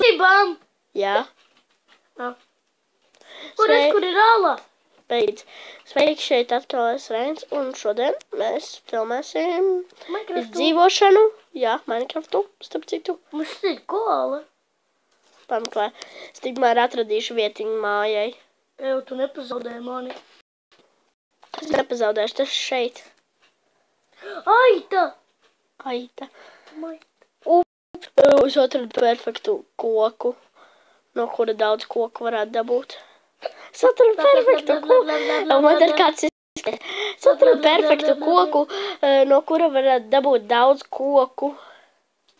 Gribam! Jā. Kur ir āla? Beidz. Sveiki, šeit atkal es Reins, un šodien mēs filmēsim izdzīvošanu. Jā, Minecraftu, starp citu. Mums ir kola. Pameklē. Es tikmēr atradīšu vietiņu mājai. Eju, tu nepazaudēji mani. Es nepazaudēšu, tas šeit. Aita! Aita. Es atradu perfektu koku, no kura daudz koku varētu dabūt. Es atradu perfektu koku. Man ir kāds izskatīt. Es atradu perfektu koku, no kura varētu dabūt daudz koku.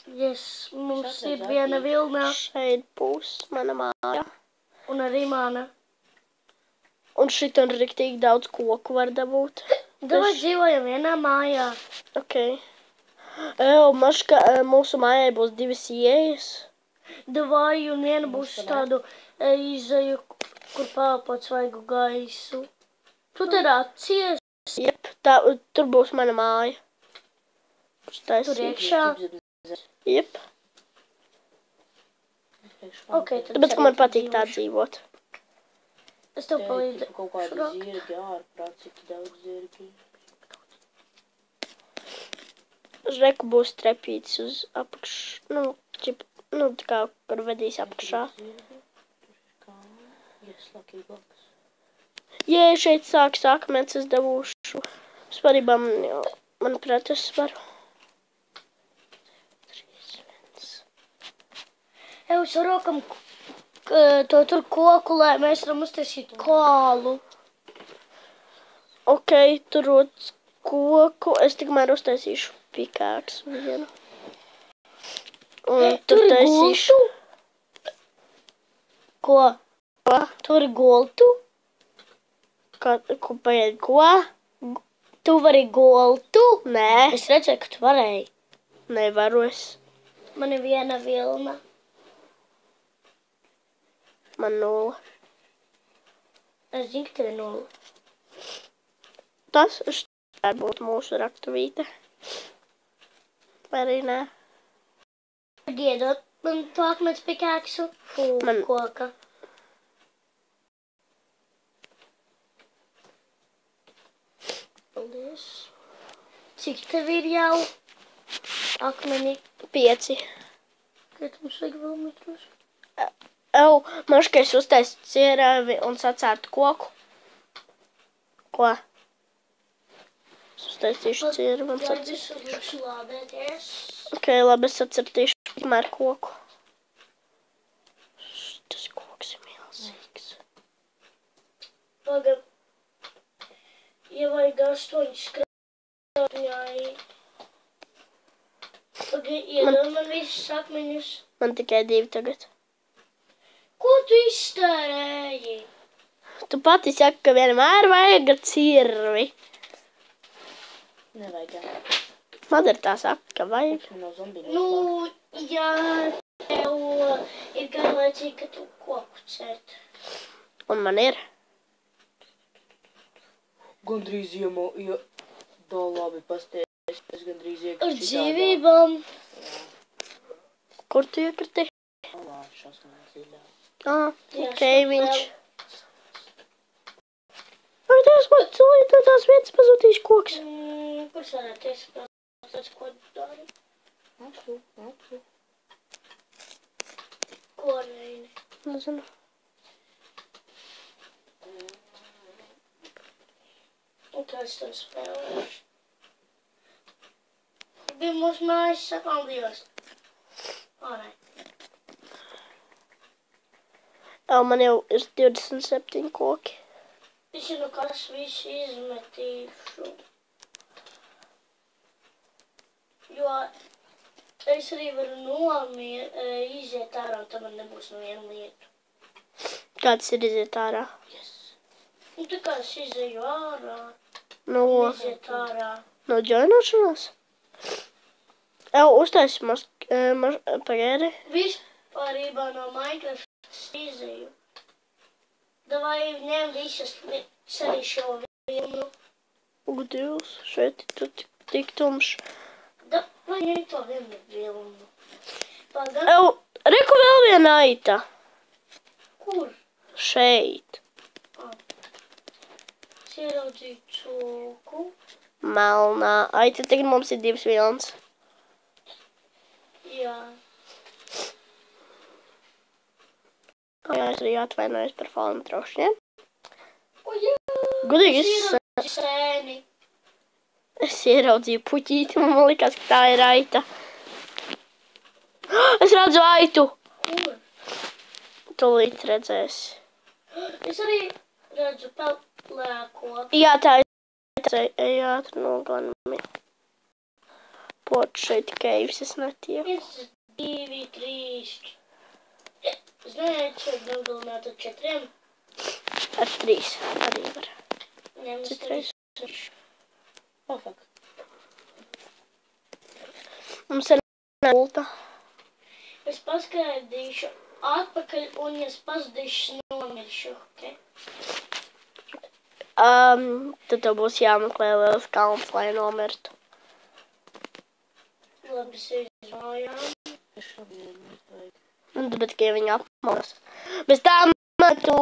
Yes, mums ir viena vilna. Šeit būs mana māja. Un arī mana. Un šitan riktīgi daudz koku var dabūt. Davai dzīvojam vienā mājā. Ok. Maška, mūsu mājai būs 2 ieejas. Davai, un viena būs tādu izeju, kur pāpot svaigu gaisu. Tu te rācies? Jep, tur būs mana māja. Tur iekšā? Jep. Ok, tad Tāpēc, ka man patīk tā dzīvot. Es tev palīdzu. Kaut kādi zirgi ārprāt, cik daudz zirgi. Reku būs trepītis uz apakšu, tā kā, kur vedīs apakšā. Ja šeit sāks akmens, es dabūšu. Svarībā, manuprāt, es varu. 3, 1. Eus rokam to tur koku, lai mēs varam uztaisīt kālu. Ok, tur rodas koku. Es tikmēr uztaisīšu pikāks vienu. Un tur taisīšu. Ko? Tur ir goltu? Ko paiet, ko? Tu vari goltu? Nē. Es redzēju, ka tu varēji. Nevaru es. Man ir viena vilna. Man 0. Es zinu, ka tev ir 0. Tas varētu būt mūsu raktuvīte. Vai arī nē? Iedot man to akmens pikāksu. Koka. Paldies. Cik tev ir jau akmeni? 5. Kad mums vajag vēl metrus? Maška, es uztaisu cieravi un sacērtu koku. Ko? Es uztaisīšu cieravi un sacērtu. Labi, lādēties. Ok, labi, es atcertīšu tikmēr koku. Tas koks ir milzīgs. Pagad. Ja vajag 8 skrāpņai. Pagad, iedod man visus akmeņus. Man tikai 2 tagad. Ko tu iztērēji? Tu pati saki, ka vienmēr vajag cirvi. Nevajag. Madara tā saka, ka vajag. Nu, jā, tev ir garlaicīgi, ka tu koku cert. Un man ir. Gandrīz iemo, ja tā labi pastēs, es gandrīz iekritu Ar dzīvībām. Kur tu iekriti? Lāšas man dziļā. Ok, viņš. Vai tās man cilvēki tās vietas pazūtīšu koks? Kur varētu iespējas, ko dari? Nākšu. Ko reini? Nezinu. Un kā es tam spēlēšu? Bija mūsu mājas sakaldījos. Nē. Man jau ir 27 koki. Es zinu, kas visu izmetīšu. Jo es arī varu iziet ārā, un tam man nebūs neviena lieta. Kāds ir iziet ārā? Un tā kā es izēju ārā, No iziet ārā. džoinošanās? Uztaisi pagaidi. Vispārībā no Minecraft izēju. Davai ņem visas, arī šo vilnu. Dievs, šeit tu tik tumšs. Davai ņem to vienu vilnu. Reku vēl vēl viena aita. Kur? Šeit. Es ieraudzīju cūku. Melnā aita. Tagad mums ir 2 vilnas. Jā. Jā, es arī atvainojos par falnu traušņiem. O, jā. Gudīgi, Es ieraudzīju sēni. es ieraudzīju puķīti, man likās, ka tā ir aita. Es redzu aitu! Kur? Tūlīt redzēsi. Es arī redzu pelēko. Jā, tā ir. Ej ātri nogalini. Pot šeit keivs, es netieku. 1, 2, 3. Es neesmu nogalināt ar 4. Ar 3 arī var. Nē, mēs Citreiz. 3. Oh, fuck. Mums ir gulta. Es paskaidīšu atpakaļ, un ja es pazudīšu, nomiršu, ok? Tad tev būs jāmeklē liels kalns, lai nomirtu. Labi, es izmājām. Es šobrīd vajag. Un tad tikai viņa apmalas. Bez tām tu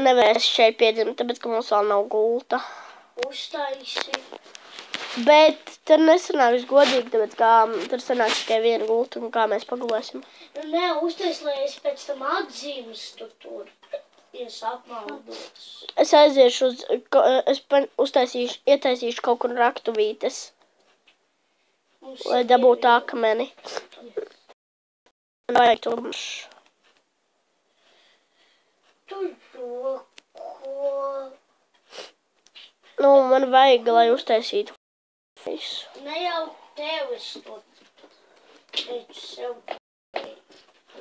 nevarēsi šeit piedzimt, tāpēc, ka mums vēl nav gulta. Uztaisi. Bet tur nesanāks godīgi, tāpēc, kā tur sanāks tikai viena gulta, un kā mēs pagulēsim. Nē, uztais, lai es pēc tam atzīmestu tur. Ja es apmaldos. Es aiziešu ietaisīšu kaut kur raktuvītes, Mums lai ir dabūtu divi. akmeni. Man vajag tumšs. Tur roko. Nu, man vajag, lai uztaisītu visu. Ne jau tev es to teicu sev.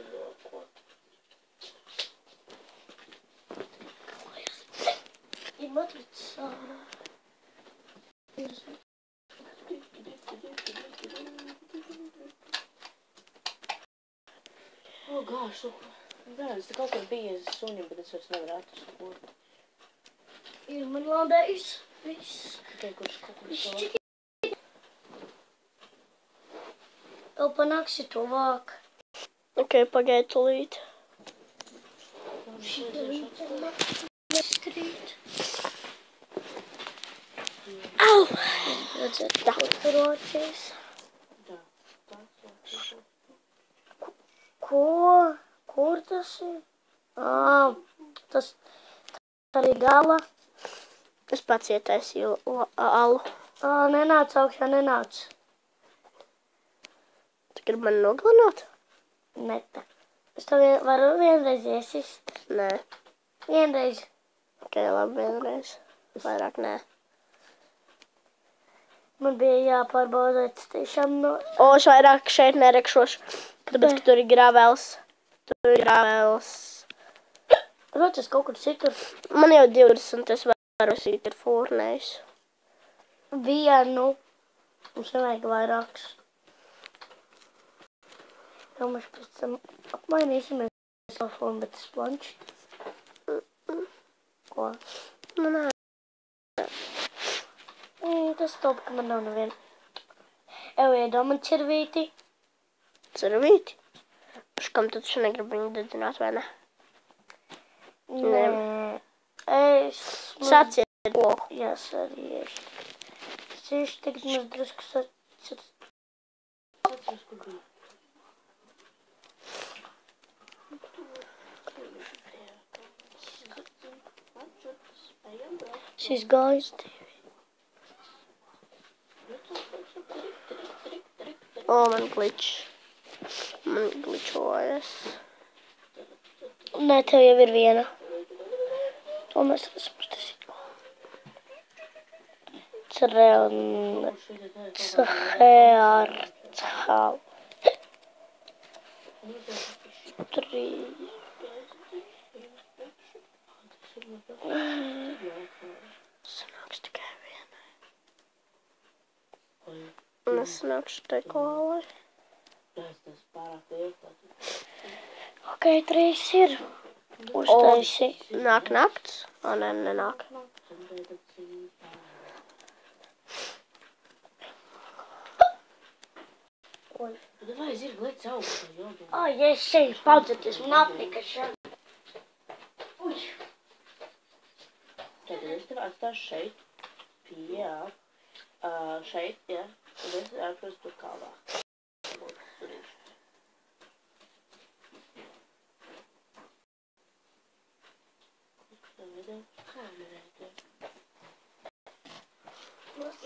Roko. Ir matricis sārā. Oh, gosh. Jā, es te kaut kur biju aiz suņiem, bet es vairs nevaru atrast, kur. Ir man lādējis viss. Tikai kurš kaut kur Viss to. čiki. Vēl panāksi tuvāk. Ok, pagaid tūlīt. Nestrīt. Au! Redzēt, kur roties. Tā, tā. Ko? Kur tas ir? Tas arī gala. Es pats ietaisīju alu. Nenāc augšā, nenāc. Tu gribi mani nogalināt? Neta. Es to varu vienreiz iesist. Nē. Vienreiz. Ok, labi, vienreiz. Vairāk nē. Man bija jāpārbauda, vai tas tiešām no... O, es vairāk šeit nerekšošu, tāpēc, ka tur ir grāvēls. Tur ir grāvēls. Roties kaut kur citur. Man jau 20, es varu sīt ar fūrnējus. Vienu. Mums nevajag vairāks. Jau mēs pēc tam apmainīsimies telefonu, bet tas planši. Ko? Nu, nē. Tas top, ka man nav neviena. Ev iedomā cirvīti. Cervīti. Kam tad šo negribu viņu dedzināt, vai ne? Nē. Es... Saciet loku. Jā, es arī iešu. Es iešu tagad mēs drusku saciet. Atceros, kur bija. Šis gājis tevi. O, man glitch. Man glitchojas. Nē, tev jau ir viena. To mēs esam uztaisīt. Cehārcāl. 3. Sanāks tikai vienai. Un es sanākšu tai kolai. Tas pārāk liels. Ok, 3 ir. Uztaisi. Nāk nakts? O, nē, nenāk. Davai, zirgi, lec augšā, jādod. Ai, es šeit paudzēties, man apnika šeit. Uj. Tad es tev atstāšu šeit. Jā. Šeit, jā. Tad es atveru tur kāvā.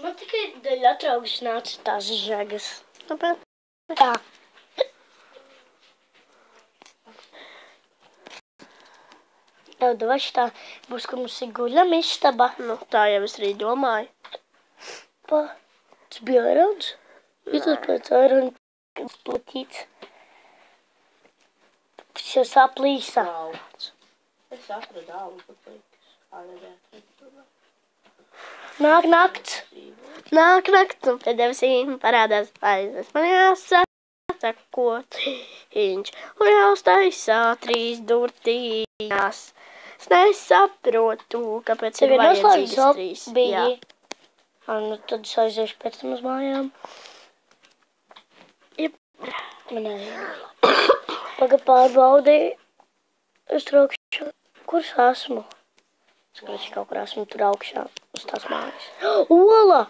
Man tikai dēļ atraugas nāca tās žagas. Tāpēc. Jā. Davai šitā būs, ka mums ir guļam istaba. Nu, tā jau es arī domāju. Pa, tas bija airons? Jūs pēc airona platīts. Tas jau saplīsa. Es atradu ālu, pat liekas. Nāk nakts. Nāk nakts un pie debesīm parādās aiznes. Man jāsakot viņš un jāuztaisā 3 durtījās. Es nesaprotu, kāpēc ir vajadzīgas 3. Bija. Nu, tad es aiziešu pēc tam uz mājām. Jep. Man arī nav. Paga pārbaudīju. Es tur augšā. Kur es esmu? Es kaut kur esmu tur augšā. Uz tās mājas. Ola!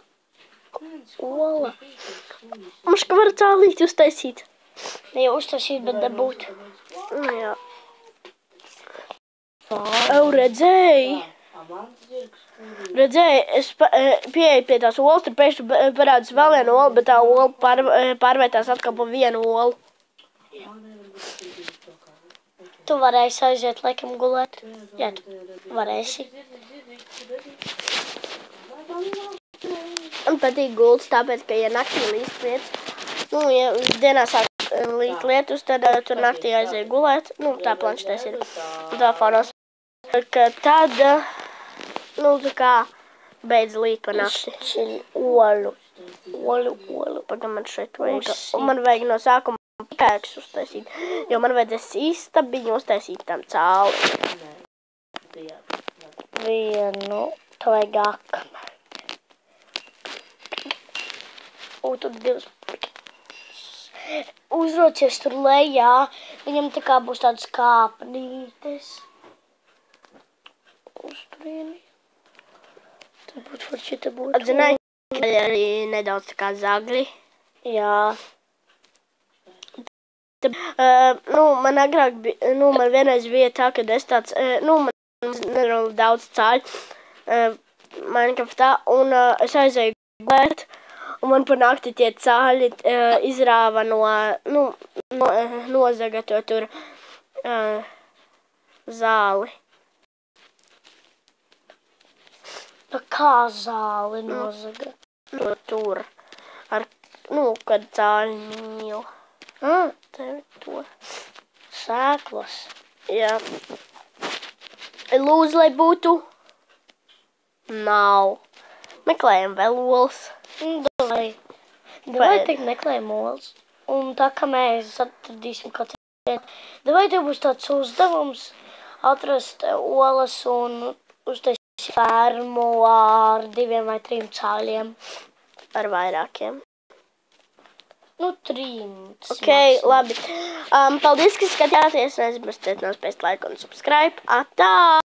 Ola! Mums ka var cālīt uztaisīt. Ne jau uztaisīt, bet dabūt. Nu, jā. Au, redzēji? Redzēji, es pieeju pie tās olas, tur pēkšņi parādās vēl viena ola, bet tā ola pārvērtās atkal pa vienu olu. Tu varēsi aiziet, laikam, gulēt? Jā, tu varēsi. Man patīk gultas, tāpēc, ka, ja naktī līst lietas, nu, ja dienā sāk līst lietus, tad tur naktī aiziet gulēt. Nu, tā planšetēs ir telefonos. Ka tad, nu, tā kā beidz līt pa nakti. Olu. Pagam man šeit vajag. Un man vajag no sākuma pēks uztaisīt, jo man vajadzēs istabiņu uztaisīt tam cāli. Vienu, tā vajag akmeni. Un tur 2. Uzrocies tur lejā, viņam tā kā būs tādas kāpnītes. Uz turieni. Tad būtu forši, te būtu. Atzināji, arī nedaudz tā kā zagļi. Jā. Nu, man agrāk bija, nu, man vienreiz bija tā, kad es tāds, nu, man nedaudz daudz cāļu Minecraftā, un es aizēju gulēt, un man pa nakti tie cāļi izrāva no, nu, nozaga to tur zāli. Kā zāli nozaga? No tur, ar, nu, kad cāļi mīl. Tev to. Sēklas. Jā. Lūdzu, lai būtu. Nav. Meklējam vēl olas. Davai teikt meklējam olas. Un tā kā mēs atradīsim katru dienu. Davai tev būs tāds uzdevums atrast olas un uztaisīt fermu ar 2 vai 3 cāļiem. Ar vairākiem. Nu, 3. Ok, labi. Paldies, ka skatījāties. Neaizmirstiet nospiest laiku un subscribe. Atā!